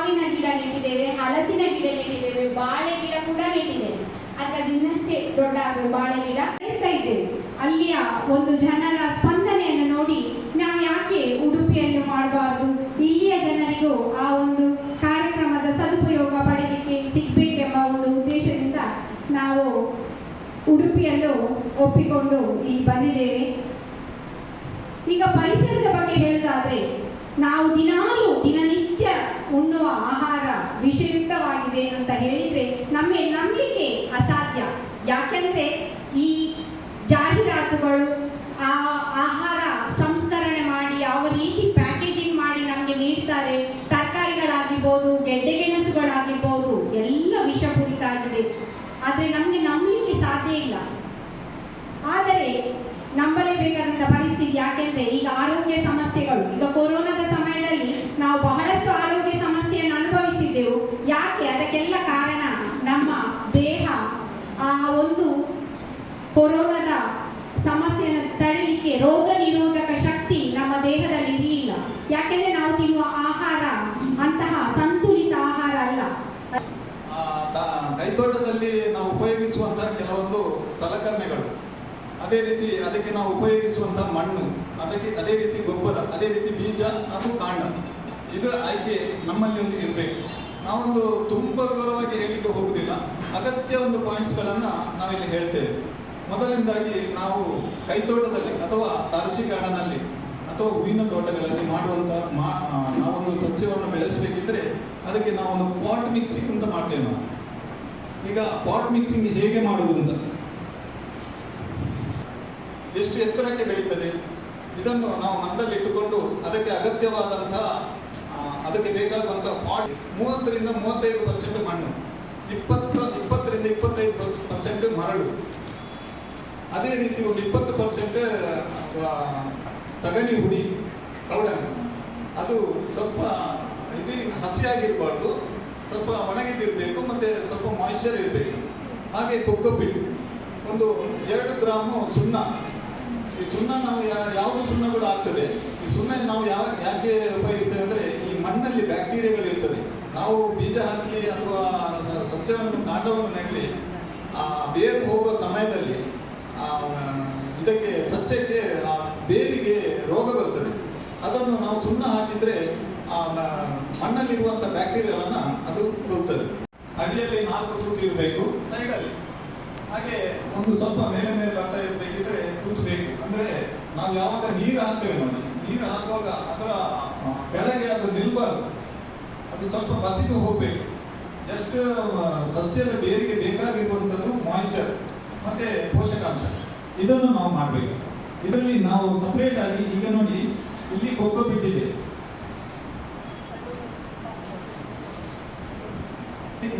ಮಾವಿನ ಗಿಡ ನೆಟ್ಟಿದ್ದೇವೆ, ಹಲಸಿನ ಗಿಡ ನೆಟ್ಟಿದ್ದೇವೆ, ಬಾಳೆ ಗಿಡ ಕೂಡ ನೆಟ್ಟಿದ್ದೇವೆ. ಅದರಲ್ಲಿ ಇನ್ನಷ್ಟೇ ದೊಡ್ಡ ಬಾಳೆ ಗಿಡ ಇದ್ದೇವೆ. ಅಲ್ಲಿಯ ಒಂದು ಜನರ ಸ್ಪಂದನೆಯನ್ನು ನೋಡಿ ನಾವು ಯಾಕೆ ಉಡುಪಿಯಲ್ಲಿ ಮಾಡಬಾರ್ದು, ಇಲ್ಲಿಯ ಜನರಿಗೂ ಆ ಒಂದು ಕಾರ್ಯಕ್ರಮದ ಸದುಪಯೋಗ ಪಡೆಯಲಿಕ್ಕೆ ಸಿಗಬೇಕೆಂಬ ಒಂದು ಉದ್ದೇಶದಿಂದ ನಾವು ಉಡುಪಿಯಲ್ಲೂ ಒಪ್ಪಿಕೊಂಡು ಇಲ್ಲಿ ಬಂದಿದ್ದೇವೆ. ಈಗ ಪರಿಸರದ ಬಗ್ಗೆ ಹೇಳುವುದಾದ್ರೆ, ನಾವು ದಿನನಿತ್ಯ ಉಣ್ಣುವ ಆಹಾರ ವಿಷಯುಕ್ತವಾಗಿದೆ ಅಂತ ಹೇಳಿದ್ರೆ ನಂಬಲಿಕ್ಕೆ ಅಸಾಧ್ಯ. ಯಾಕೆಂದ್ರೆ ಈ ಜಾಹೀರಾತುಗಳು ಆ ಆಹಾರ ಸಂಸ್ಕರಣೆ ಮಾಡಿ ಯಾವ ರೀತಿ ಪ್ಯಾಕೇಜಿಂಗ್ ಮಾಡಿ ನಮಗೆ ನೀಡ್ತಾರೆ, ತರಕಾರಿಗಳಾಗಿರ್ಬೋದು, ಗೆಡ್ಡೆಗೆಣಸುಗಳಾಗಿರ್ಬೋದು, ಎಲ್ಲ ವಿಷಪೂರಿತಾಗಿದೆ. ಆದರೆ ನಮಗೆ ನಂಬಲಿಕ್ಕೆ ಸಾಧ್ಯ ಇಲ್ಲ. ಆದರೆ ನಂಬಲೇಬೇಕಾದಂಥ ಪರಿಸ್ಥಿತಿ. ಯಾಕೆಂದ್ರೆ ಈಗ ಆರೋಗ್ಯ ಸಮಸ್ಯೆಗಳು, ಈಗ ಕೊರೋನಾದ ಸಮಯದಲ್ಲಿ ನಾವು ಬಹಳಷ್ಟು ಆರೋಗ್ಯ ಸಮಸ್ಯೆಯನ್ನು ಅನುಭವಿಸಿದ್ದೆವು. ಯಾಕೆ? ಅದಕ್ಕೆಲ್ಲ ಕಾರಣ ನಮ್ಮ ದೇಹ ಆ ಒಂದು ಕೊರೋನಾದ ಸಮಸ್ಯೆಯನ್ನು ತಡೆಯಲಿಕ್ಕೆ ರೋಗ ನಿರೋಧಕ ಶಕ್ತಿ ನಮ್ಮ ದೇಹದಲ್ಲಿ ಇರಲಿಲ್ಲ. ಯಾಕೆಂದ್ರೆ ನಾವು ತಿನ್ನುವ ಆಹಾರ ಅಂತಹ ಸಂತುಲಿತ ಆಹಾರ ಅಲ್ಲ. ಕೈತೋಟದಲ್ಲಿ ನಾವು ಉಪಯೋಗಿಸುವಂತಹ ಕೆಲವೊಂದು ಸಲಕರಣೆಗಳು, ಅದೇ ರೀತಿ ಅದಕ್ಕೆ ನಾವು ಉಪಯೋಗಿಸುವಂತಹ ಮಣ್ಣು, ಅದೇ ರೀತಿ ಗೊಬ್ಬರ, ಅದೇ ರೀತಿ ಬೀಜ ಹಾಗೂ ಕಾಂಡ, ಇದರ ಆಯ್ಕೆ ನಮ್ಮಲ್ಲಿ ಒಂದು ಇರಬೇಕು. ನಾವೊಂದು ತುಂಬ ವಿವರವಾಗಿ ಹೇಳಲಿಕ್ಕೆ ಹೋಗುವುದಿಲ್ಲ, ಅಗತ್ಯ ಒಂದು ಪಾಯಿಂಟ್ಸ್ಗಳನ್ನು ನಾವಿಲ್ಲಿ ಹೇಳ್ತೇವೆ. ಮೊದಲನೇದಾಗಿ ನಾವು ಕೈತೋಟದಲ್ಲಿ ಅಥವಾ ತಾರಸಿ ಗಾರ್ಡನಲ್ಲಿ ಅಥವಾ ಹೂವಿನ ತೋಟಗಳಲ್ಲಿ ಮಾಡುವಂಥ ನಾವೊಂದು ಸಸ್ಯವನ್ನು ಬೆಳೆಸಬೇಕಿದ್ರೆ ಅದಕ್ಕೆ ನಾವೊಂದು ಪಾಟ್ ಮಿಕ್ಸಿಂಗ್ ಅಂತ ಮಾಡ್ತೇವೆ. ನಾವು ಈಗ ಪಾಟ್ ಮಿಕ್ಸಿಂಗ್ ಹೇಗೆ ಮಾಡುವುದು ಅಂತ, ಎಷ್ಟು ಎತ್ತರಕ್ಕೆ ಬೆಳೀತದೆ ಇದನ್ನು ನಾವು ಮನದಲ್ಲಿಟ್ಟುಕೊಂಡು ಅದಕ್ಕೆ ಅಗತ್ಯವಾದಂತಹ ಅದಕ್ಕೆ ಬೇಕಾಗುವಂತಹ ಪಾಟ್ 30ರಿಂದ 35% ಮಣ್ಣು, 20ರಿಂದ 25% ಮರಳು, ಅದೇ ರೀತಿ ಒಂದು 20% ಸಗಣಿ ಹುಡಿ ಕೌಡಂಗಿ. ಅದು ಸ್ವಲ್ಪ ಇದು ಹಸಿಯಾಗಿರಬಾರ್ದು, ಸ್ವಲ್ಪ ಒಣಗಿದಿರಬೇಕು, ಮತ್ತು ಸ್ವಲ್ಪ ಮಾಯಿಶ್ಚರ್ ಇರಬೇಕು. ಹಾಗೆ ಕೊಕ್ಕೋಪಿಟ್ ಒಂದು 2 ಗ್ರಾಮು ಸುಣ್ಣ. ಈ ಸುಣ್ಣ ನಾವು ಯಾವುದು ಸುಣ್ಣ ಕೂಡ ಆಗ್ತದೆ. ಈ ಸುಣ್ಣ ನಾವು ಯಾಕೆ ಉಪಯೋಗಿಸ್ತೇವೆ ಅಂದರೆ, ಈ ಮಣ್ಣಲ್ಲಿ ಬ್ಯಾಕ್ಟೀರಿಯಾಗಳು ಇರ್ತದೆ. ನಾವು ಬೀಜ ಹಾಕಲಿ ಅಥವಾ ಸಸ್ಯವನ್ನು ಕಾಂಡವನ್ನು ನೆಡಲಿ, ಬೇರು ಹೋಗುವ ಸಮಯದಲ್ಲಿ ಇದಕ್ಕೆ ಸಸ್ಯಕ್ಕೆ ಬೇರಿಗೆ ರೋಗ ಬರ್ತದೆ. ಅದನ್ನು ನಾವು ಸುಣ್ಣ ಹಾಕಿದರೆ ಮಣ್ಣಲ್ಲಿರುವಂಥ ಬ್ಯಾಕ್ಟೀರಿಯಾವನ್ನು ಅದು ಕೊಡುತ್ತದೆ. ಅಡಿಯಲ್ಲಿ 4 ತೂತು ಇರಬೇಕು, ಸೈಡಲ್ಲಿ ಹಾಗೆ ಒಂದು ಸ್ವಲ್ಪ ಮೇಲೆ ಬರ್ತಾ ಇರಬೇಕಿದ್ರೆ ತೂತು ಬೇಕು. ಅಂದರೆ ನಾವು ಯಾವಾಗ ನೀರು ಹಾಕ್ತೇವೆ ನೋಡಿ, ನೀರು ಹಾಕುವಾಗ ಅದರ ಕೆಳಗೆ ಅದು ನಿಲ್ಬಾರ್ದು, ಅದು ಸ್ವಲ್ಪ ಬಸಿದು ಹೋಗಬೇಕು. ಜಸ್ಟ್ ಸಸ್ಯದ ಬೇರಿಗೆ ಬೇಕಾಗಿರುವಂಥದ್ದು ಮಾಯಿಶ್ಚರ್ ಮತ್ತು ಪೋಷಕಾಂಶ, ಇದನ್ನು ನಾವು ಮಾಡಬೇಕು. ಇದರಲ್ಲಿ ನಾವು ಸಪ್ರೇಟ್ ಆಗಿ ಈಗ ನೋಡಿ ಇಲ್ಲಿ ಕೊಕ್ಕೋ ಬಿಟ್ಟಿದೆ,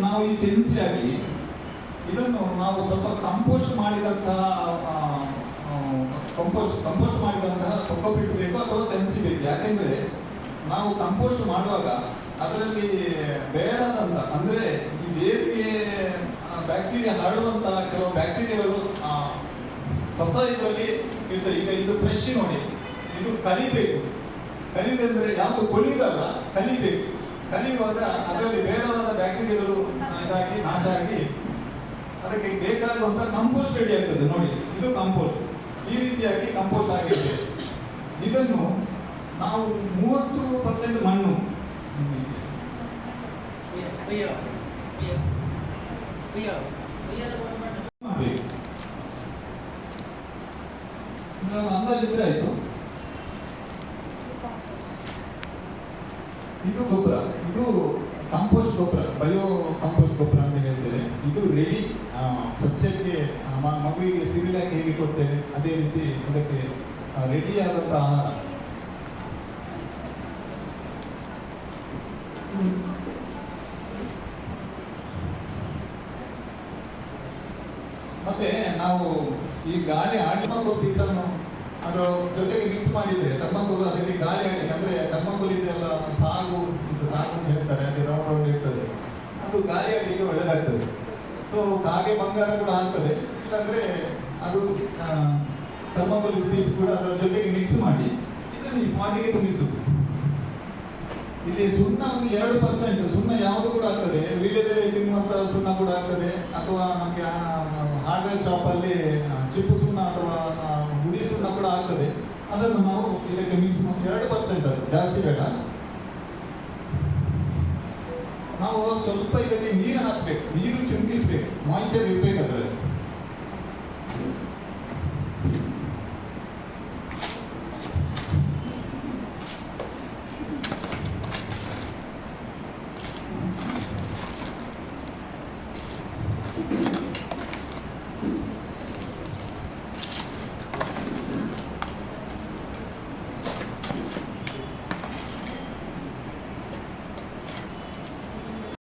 ನಾವು ಈ ತೆನ್ಸಿಯಾಗಿ ಇದನ್ನು ನಾವು ಸ್ವಲ್ಪ ಕಂಪೋಸ್ಟ್ ಮಾಡಿದಂತಹ ಕೊಕ್ಕೋ ಬಿಟ್ಟು ಬೇಕು ಅಥವಾ ತೆನ್ಸಿ ಬೇಕು. ಯಾಕೆಂದರೆ ನಾವು ಕಂಪೋಸ್ಟ್ ಮಾಡುವಾಗ ಅದರಲ್ಲಿ ಬೇಡದಂತ, ಅಂದರೆ ಈ ಬೇರಿಗೆ ಬ್ಯಾಕ್ಟೀರಿಯಾ ಹರಡುವಂತಹ ಕೆಲವು ಬ್ಯಾಕ್ಟೀರಿಯಾಗಳು ಹೊಸ ಇದರಲ್ಲಿ ಇರ್ತದೆ. ಈಗ ಇದು ಫ್ರೆಶ್ ನೋಡಿ, ಇದು ಕಲಿಬೇಕು. ಕಲಿಯುವುದಂದರೆ ಯಾವುದು ಕೊಳಿಯುವುದಲ್ಲ, ಕಲಿಬೇಕು. ಕಲಿಯುವಾಗ ಅದರಲ್ಲಿ ಬೇಡವಾದ ಬ್ಯಾಕ್ಟೀರಿಯಾಗಳು ಇದಾಗಿ ನಾಶ ಆಗಿ ಅದಕ್ಕೆ ಬೇಕಾಗುವಂಥ ಕಂಪೋಸ್ಟ್ ರೆಡಿ ಆಗ್ತದೆ. ನೋಡಿ, ಇದು ಕಂಪೋಸ್ಟ್. ಈ ರೀತಿಯಾಗಿ ಕಂಪೋಸ್ಟ್ ಆಗಿದೆ. ಇದನ್ನು ನಾವು 30% ಮಣ್ಣು ಮಾಡಬೇಕು. ಅಂದಾಜಿದ್ರೆ ಆಯಿತು. ಇದು ಗೊಬ್ಬರ, ಇದು ಕಾಂಪೋಸ್ಟ್ ಗೊಬ್ಬರ, ಬಯೋ ಕಾಂಪೋಸ್ಟ್ ಗೊಬ್ಬರ ಅಂತ ಹೇಳ್ತೇವೆ. ಇದು ರೆಡಿ ಸಸ್ಯಕ್ಕೆ ಮಗುವಿಗೆ ಸಿರಿಲಾಗಿ ಹೇಗೆ ಕೊಡ್ತೇವೆ ಅದೇ ರೀತಿ ಅದಕ್ಕೆ ರೆಡಿಯಾದಂಥ ಆಹಾರ. ಮತ್ತೆ ನಾವು ಈ ಗಾಳಿ ಆಡಿದ ಪೀಸನ್ನು ಅದರ ಜೊತೆಗೆ ಮಿಕ್ಸ್ ಮಾಡಿದರೆ ಥರ್ಮಾಕೋಲ್, ಅದಕ್ಕೆ ಗಾಳಿ ಆಡಲಿಕ್ಕೆ, ಅಂದರೆ ಥರ್ಮಾಕೋಲ್ ಇದೆಲ್ಲ ಸಾಗು ಅಂತ ಹೇಳ್ತಾರೆ, ಅದೇ ರೌಂಡ್ ಇರ್ತದೆ, ಅದು ಗಾಳಿ ಆಡಲಿಕ್ಕೆ ಒಳ್ಳೆಯದಾಗ್ತದೆ. ಸೊ ಹಾಗೆ ಬಂಗಾರ ಕೂಡ ಆಗ್ತದೆ. ಇಲ್ಲಾಂದರೆ ಅದು ಥರ್ಮಾಕೋಲ್ ಪೀಸ್ ಕೂಡ ಅದರ ಜೊತೆಗೆ ಮಿಕ್ಸ್ ಮಾಡಿ ಇದನ್ನು ಈ ಪಾಟಿಗೆ ತುಂಬಿಸುವುದು. ಇಲ್ಲಿ ಸುಣ್ಣ ಒಂದು 2%, ಸುಣ್ಣ ಯಾವುದು ಕೂಡ ಆಗ್ತದೆ, ವೀಳ್ಯದೆಲೆ ತಿನ್ನುವಂಥ ಸುಣ್ಣ ಕೂಡ ಆಗ್ತದೆ, ಅಥವಾ ನಮಗೆ ಹಾರ್ಡ್ವೇರ್ ಶಾಪಲ್ಲಿ ಚಿಪ್ಪು ಸುಣ್ಣ ಅಥವಾ ಹುಡಿ ಸುಣ್ಣ ಕೂಡ ಆಗ್ತದೆ. ಅದನ್ನು ನಾವು ಇದಕ್ಕೆ ಮಿಕ್ಸ್ 2%, ಅದು ಜಾಸ್ತಿ ಬೇಡ. ನಾವು ಸ್ವಲ್ಪ ಇದಕ್ಕೆ ನೀರು ಹಾಕಬೇಕು, ನೀರು ಚಿಮುಕಿಸ್ಬೇಕು, ಮಾಯಿಶ್ಚರ್ ಇರಬೇಕು ಅದರಲ್ಲಿ.